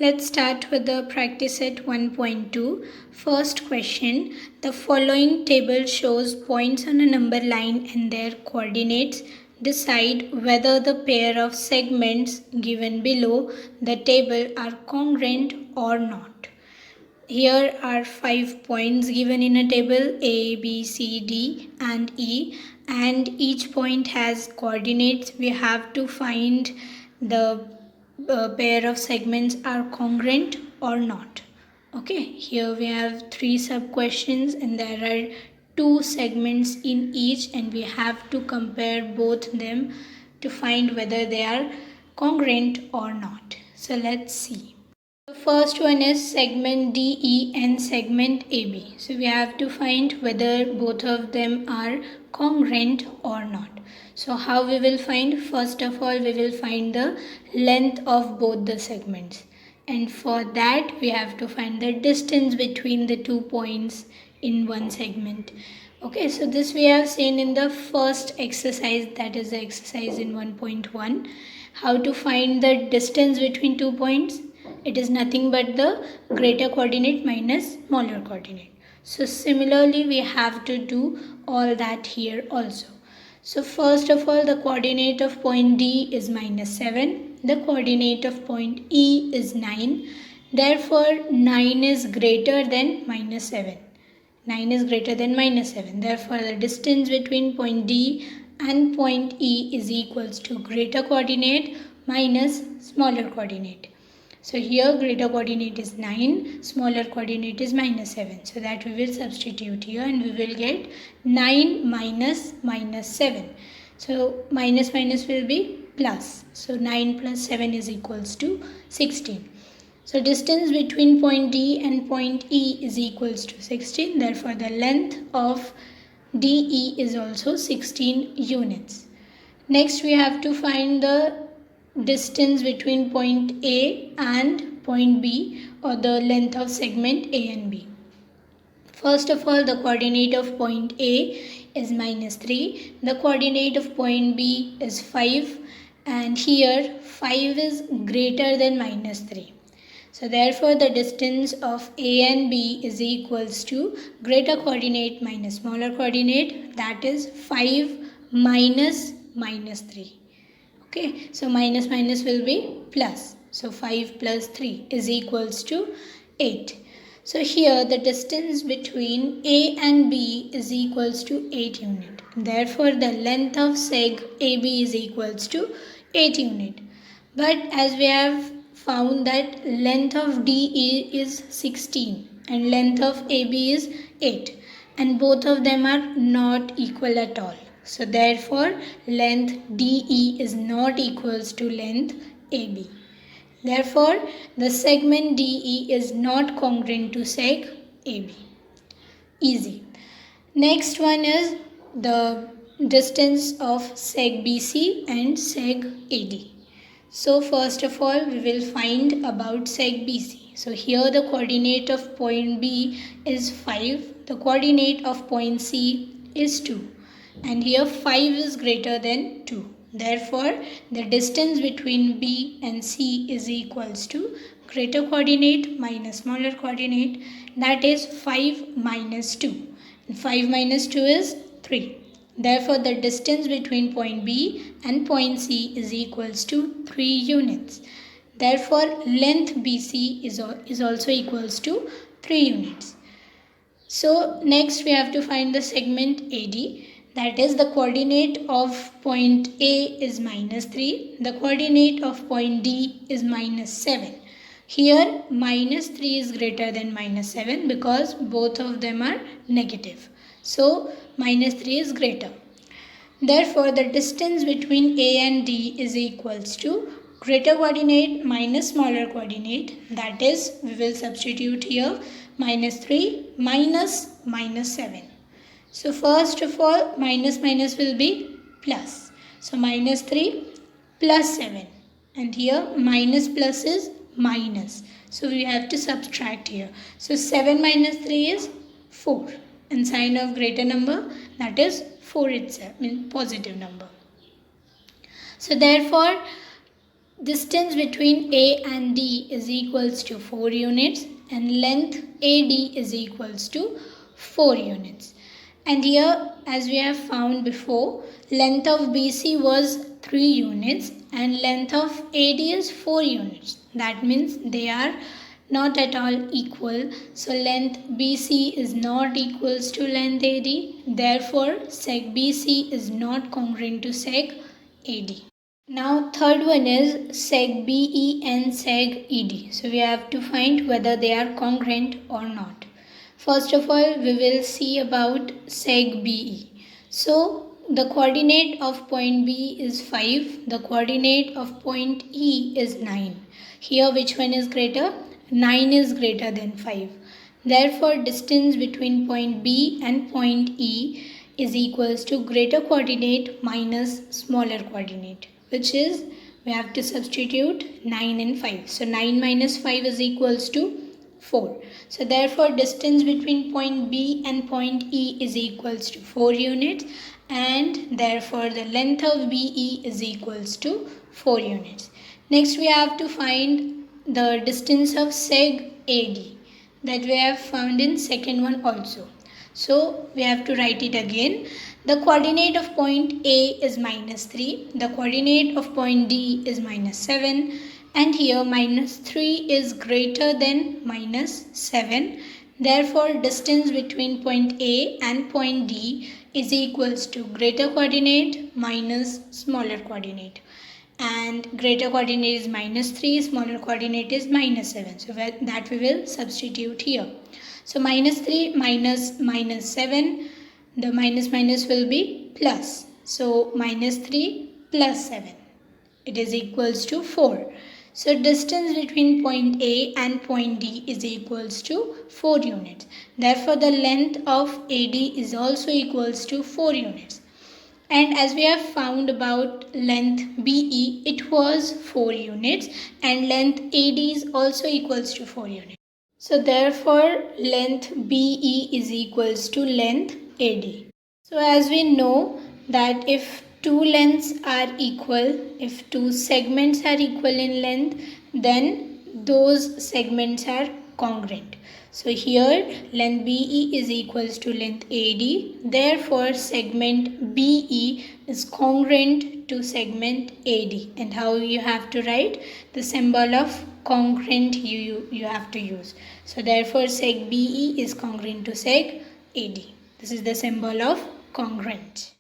Let's start with the practice set 1.2. First question. The following table shows points on a number line and their coordinates. Decide whether the pair of segments given below the table are congruent or not. Here are 5 points given in a table A, B, C, D and E, and each point has coordinates. We have to find the pair of segments are congruent or not. Okay, here we have 3 sub questions and there are 2 segments in each, and we have to compare both them to find whether they are congruent or not. So let's see. The first one is segment DE and segment AB. So we have to find whether both of them are congruent or not. So how we will find? First of all, we will find the length of both the segments. And for that, we have to find the distance between the 2 points in one segment. Okay, so this we have seen in the first exercise, that is the exercise in 1.1. How to find the distance between 2 points? It is nothing but the greater coordinate minus smaller coordinate. So similarly, we have to do all that here also. So first of all, the coordinate of point D is minus 7. The coordinate of point E is 9. Therefore, 9 is greater than minus 7. 9 is greater than minus 7. Therefore, the distance between point D and point E is equals to greater coordinate minus smaller coordinate. So here greater coordinate is 9, smaller coordinate is minus 7. So that we will substitute here and we will get 9 minus minus 7. So minus minus will be plus. So 9 plus 7 is equals to 16. So distance between point D and point E is equals to 16. Therefore the length of DE is also 16 units. Next we have to find the distance between point A and point B, or the length of segment A and B. First of all, the coordinate of point A is minus 3. The coordinate of point B is 5. And here 5 is greater than minus 3. So therefore the distance of A and B is equals to greater coordinate minus smaller coordinate, that is 5 minus minus 3. Okay, so minus minus will be plus. So 5 plus 3 is equals to 8. So here the distance between A and B is equals to 8 unit. Therefore the length of seg AB is equals to 8 unit. But as we have found that length of DE is 16 and length of AB is 8, and both of them are not equal at all. So therefore length DE is not equals to length AB. Therefore the segment DE is not congruent to seg AB. Easy. Next one is the distance of seg BC and seg AD. So first of all we will find about seg BC. So here the coordinate of point B is 5. The coordinate of point C is 2. And here 5 is greater than 2. Therefore, the distance between B and C is equals to greater coordinate minus smaller coordinate, that is 5 minus 2. And 5 minus 2 is 3. Therefore, the distance between point B and point C is equals to 3 units. Therefore, length BC is also equals to 3 units. So, next we have to find the segment AD. That is, the coordinate of point A is minus 3. The coordinate of point D is minus 7. Here minus 3 is greater than minus 7 because both of them are negative. So minus 3 is greater. Therefore the distance between A and D is equals to greater coordinate minus smaller coordinate. That is, we will substitute here minus 3 minus minus 7. So first of all minus minus will be plus. So minus 3 plus 7, and here minus plus is minus. So we have to subtract here. So 7 minus 3 is 4, and sign of greater number, that is 4 itself, means positive number. So therefore Distance between A and D is equals to 4 units and length AD is equals to 4 units. And here, as we have found before, length of BC was 3 units and length of AD is 4 units. That means they are not at all equal. So length BC is not equals to length AD. Therefore, seg BC is not congruent to seg AD. Now third one is seg BE and seg ED. So we have to find whether they are congruent or not. First of all, we will see about seg BE. So the coordinate of point B is 5. The coordinate of point E is 9. Here which one is greater? 9 is greater than 5. Therefore, distance between point B and point E is equals to greater coordinate minus smaller coordinate, which is we have to substitute 9 and 5. So 9 minus 5 is equals to 4. So therefore distance between point B and point E is equals to 4 units, and therefore the length of BE is equals to 4 units. Next we have to find the distance of seg AD that we have found in second one also. So we have to write it again. The coordinate of point A is minus 3. The coordinate of point D is minus 7. And here minus 3 is greater than minus 7. Therefore, distance between point A and point D is equals to greater coordinate minus smaller coordinate. And greater coordinate is minus 3, smaller coordinate is minus 7. So that we will substitute here. So minus 3 minus 7, the minus will be plus. So minus 3 plus 7, it is equals to 4. So distance between point A and point D is equals to 4 units. Therefore the length of AD is also equals to 4 units. And as we have found about length BE, it was 4 units and length AD is also equals to 4 units. So therefore length BE is equals to length AD. So as we know that if two lengths are equal, if two segments are equal in length, then those segments are congruent. So here length BE is equals to length AD. Therefore segment BE is congruent to segment AD. And how you have to write? The symbol of congruent you have to use. So therefore seg BE is congruent to seg AD. This is the symbol of congruent.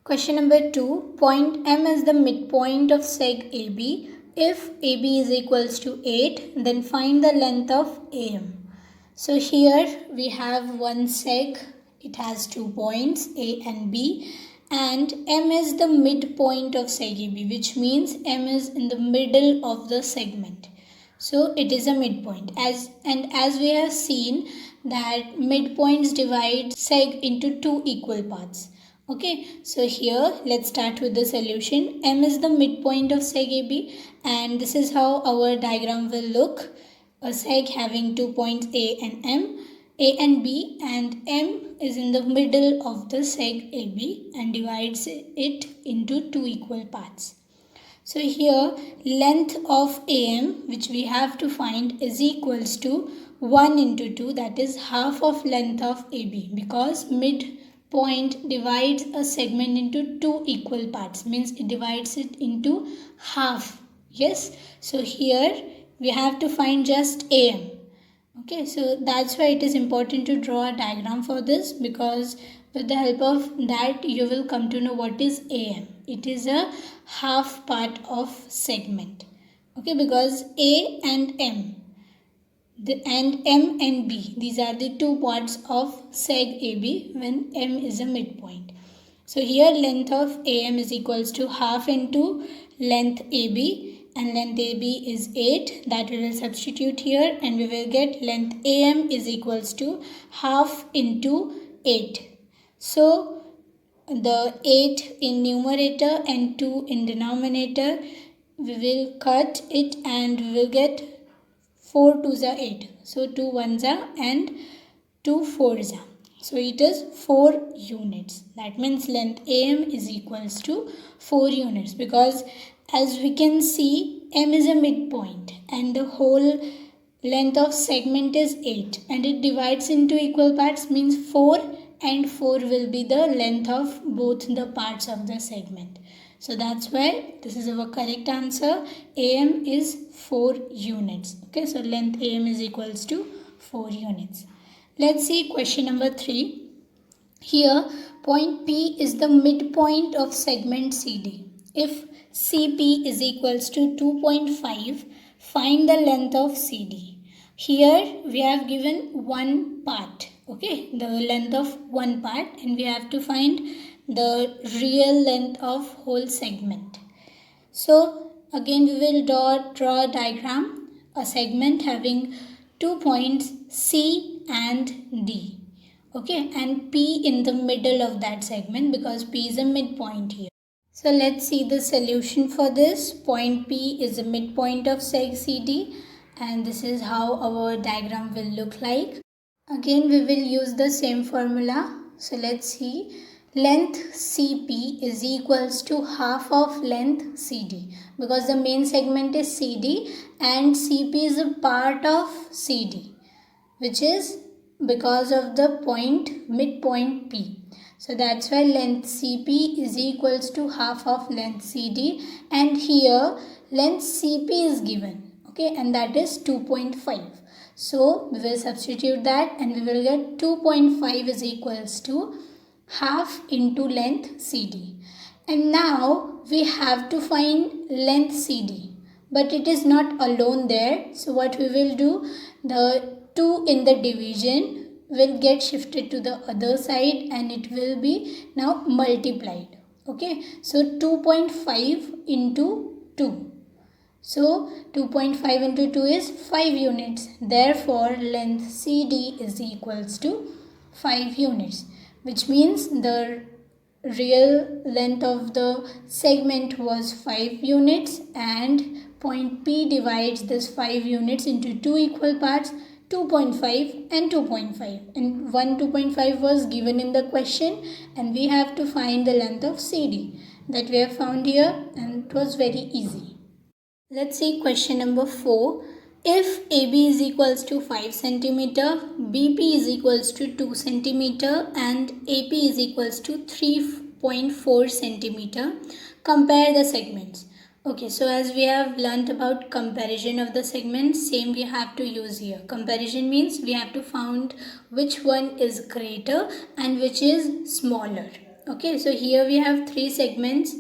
Question number 2. Point M is the midpoint of seg AB. If AB is equals to 8, then find the length of AM. So here we have one seg. It has 2 points A and B, and M is the midpoint of seg AB, which means M is in the middle of the segment. So it is a midpoint. As we have seen that midpoints divide seg into 2 equal parts. Okay, so here let's start with the solution. M is the midpoint of seg AB, and this is how our diagram will look. A seg having 2 points A and B, and M is in the middle of the seg AB and divides it into 2 equal parts. So here length of AM, which we have to find, is equals to 1 into 2, that is half of length of AB, because midpoint divides a segment into 2 equal parts, means it divides it into half. Yes, so here we have to find just AM. Okay, so that's why it is important to draw a diagram for this, because with the help of that you will come to know what is AM. It is a half part of segment. Okay, because A and M and M and B, these are the 2 parts of seg AB when M is a midpoint. So here length of AM is equals to half into length AB, and length AB is 8, that we will substitute here, and we will get length AM is equals to half into 8. So the 8 in numerator and 2 in denominator, we will cut it and we will get 4 2s are 8. So 2 1s are and 2 4s are. So it is 4 units. That means length AM is equals to 4 units, because as we can see M is a midpoint and the whole length of segment is 8 and it divides into equal parts, means 4 and 4 will be the length of both the parts of the segment. So that's why this is our correct answer. AM is 4 units. Okay, so length AM is equals to 4 units. Let's see question number 3. Here point P is the midpoint of segment CD. If CP is equals to 2.5, find the length of CD. Here we have given one part, okay, the length of one part, and we have to find the real length of whole segment. So again we will draw a diagram, a segment having 2 points C and D, okay, and P in the middle of that segment because P is a midpoint here. So let's see the solution for this. Point P is the midpoint of seg CD and this is how our diagram will look like. Again we will use the same formula. So let's see. Length CP is equals to half of length CD because the main segment is CD and CP is a part of CD, which is because of the point midpoint P. So that's why length CP is equals to half of length CD, and here length CP is given, okay, and that is 2.5. So we will substitute that and we will get 2.5 is equals to half into length CD. And now we have to find length CD, but it is not alone there. So what we will do, the 2 in the division will get shifted to the other side and it will be now multiplied. Okay, so 2.5 into 2. So 2.5 into 2 is 5 units. Therefore, length CD is equals to 5 units, which means the real length of the segment was 5 units and point P divides this 5 units into 2 equal parts, 2.5 and 2.5, and 2.5 was given in the question and we have to find the length of CD that we have found here, and it was very easy. Let's see question number 4. If AB is equals to 5 cm, BP is equals to 2 cm and AP is equals to 3.4 cm, compare the segments. Okay, so as we have learnt about comparison of the segments, same we have to use here. Comparison means we have to find which one is greater and which is smaller. Okay, so here we have 3 segments,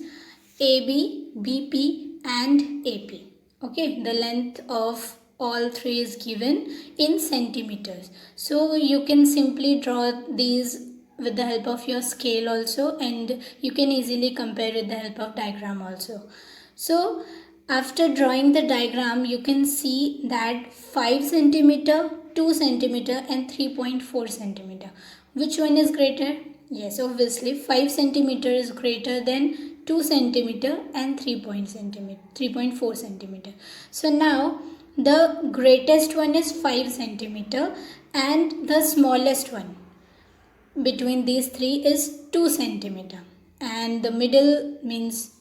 AB, BP and AP. Okay, the length of all 3 is given in centimeters. So you can simply draw these with the help of your scale also, and you can easily compare with the help of diagram also. So after drawing the diagram, you can see that 5 centimeter, 2 centimeter and 3.4 centimeter. Which one is greater? Yes, obviously 5 centimeter is greater than 2 centimeter and 3.4 centimeter. So now the greatest one is 5 centimeter and the smallest one between these 3 is 2 centimeter, and the middle means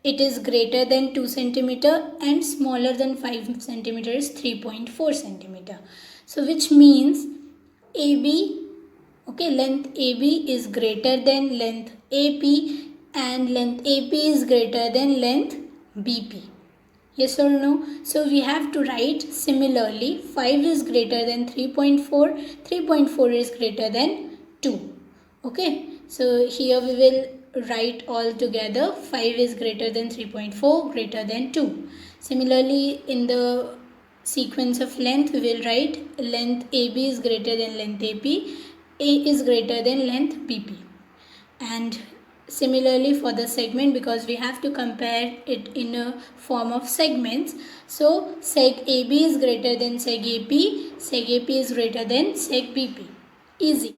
it is greater than 2 centimeter and smaller than 5 centimeter is 3.4 centimeter. So which means AB, okay, length AB is greater than length AP and length AP is greater than length BP. Yes or no? So we have to write similarly 5 is greater than 3.4, 3.4 is greater than 2. Okay, so here we will write all together 5 is greater than 3.4 greater than 2. Similarly, in the sequence of length we will write length AB is greater than length AP, A is greater than length BP. And similarly for the segment, because we have to compare it in a form of segments, so seg AB is greater than seg AP, seg AP is greater than seg BP. Easy.